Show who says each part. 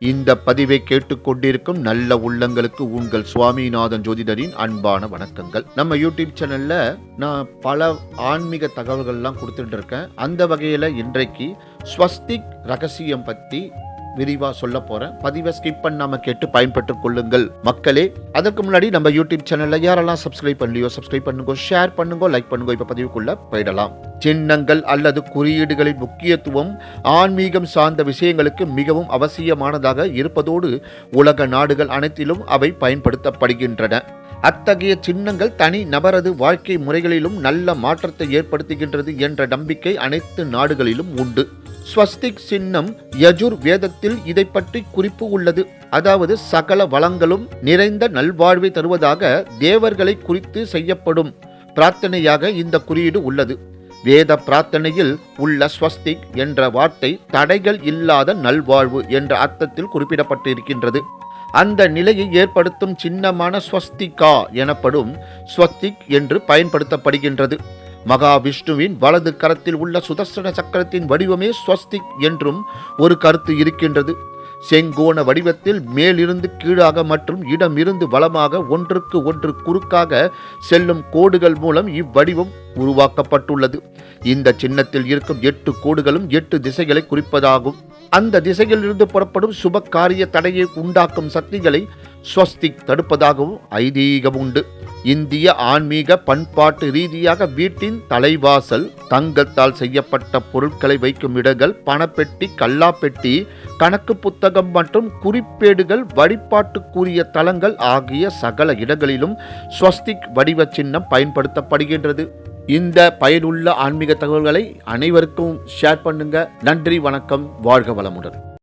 Speaker 1: இந்த பதிவை கேட்டுக்கொண்டிருக்கும் நல்ல உள்ளங்களுக்கு உங்கள் சுவாமிநாதன் ஜோதிடரின் அன்பான வணக்கங்கள். நம்ம யூடியூப் சேனல்ல நான் பல ஆன்மீக தகவல்கள்லாம் கொடுத்துட்டு இருக்கேன். அந்த வகையில் இன்றைக்கு ஸ்வஸ்திக் ரகசியம் பற்றி விரிவா சொல்ல போறேன். பதிவை ஸ்கிப் பண்ணாம கேட்டு பயன்பெற்றுக் கொள்ளுங்கள் மக்களே. அதற்கு முன்னாடி நம்ம யூடியூப் சேனல்ல யாரெல்லாம் சப்ஸ்கிரைப் பண்ணலையோ சப்ஸ்கிரைப் பண்ணுங்க, ஷேர் பண்ணுங்க, லைக் பண்ணுங்க. இப்ப பதிவுக்குள்ள போயிடலாம். சின்னங்கள் அல்லது குறியீடுகளின் முக்கியத்துவம் ஆன்மீகம் சார்ந்த விஷயங்களுக்கு மிகவும் அவசியமானதாக இருப்பதோடு உலக நாடுகள் அனைத்திலும் அவை பயன்படுத்தப்படுகின்றன. அத்தகைய சின்னங்கள் தனி நபரது வாழ்க்கை முறைகளிலும் நல்ல மாற்றத்தை ஏற்படுத்துகின்றது என்ற நம்பிக்கை அனைத்து நாடுகளிலும் உண்டு. ஸ்வஸ்திக் சின்னம் யஜுர் வேதத்தில் இதை பற்றி குறிப்பு உள்ளது. அதாவது சகல வளங்களும் நிறைந்த நல்வாழ்வை தருவதாக தேவர்களை குறித்து செய்யப்படும் பிரார்த்தனையாக இந்த குறியீடு உள்ளது. வேத பிரார்த்தனையில் உள்ள ஸ்வஸ்திக் என்ற வார்த்தை தடைகள் இல்லாத நல்வாழ்வு என்ற அர்த்தத்தில் குறிப்பிடப்பட்டிருக்கின்றது. அந்த நிலையை ஏற்படுத்தும் சின்னமான ஸ்வஸ்திகா எனப்படும் ஸ்வஸ்திக் என்று பயன்படுத்தப்படுகின்றது. மகாவிஷ்ணுவின் வலது கரத்தில் உள்ள சுதர்சன சக்கரத்தின் வடிவமே ஸ்வஸ்திக் என்றும் ஒரு கருத்து இருக்கின்றது. செங்கோண வடிவத்தில் மேலிருந்து கீழாக மற்றும் இடமிருந்து வலமாக ஒன்றுக்கு ஒன்று குறுக்காக செல்லும் கோடுகள் மூலம் இவ்வடிவம் உருவாக்கப்பட்டுள்ளது. இந்த சின்னத்தில் இருக்கும் 8 கோடுகளும் 8 திசைகளை குறிப்பதாகும். அந்த திசையிலிருந்து புறப்படும் சுப காரிய தடையை உண்டாக்கும் சக்திகளை ஸ்வஸ்திக் தடுப்பதாகவும் ஐதீகம் உண்டு. இந்திய ஆன்மீக பண்பாட்டு ரீதியாக வீட்டின் தலைவாசல், தங்கத்தால் செய்யப்பட்ட பொருட்களை வைக்கும் இடங்கள், பணப்பெட்டி, கல்லாப்பெட்டி, கணக்கு புத்தகம் மற்றும் குறிப்பேடுகள், வழிபாட்டுக்குரிய தலங்கள் ஆகிய சகல இடங்களிலும் ஸ்வஸ்திக் வடிவ சின்னம் பயன்படுத்தப்படுகின்றது. இந்த பயனுள்ள ஆன்மீக தகவல்களை அனைவருக்கும் ஷேர் பண்ணுங்க. நன்றி, வணக்கம், வாழ்க வளமுடன்.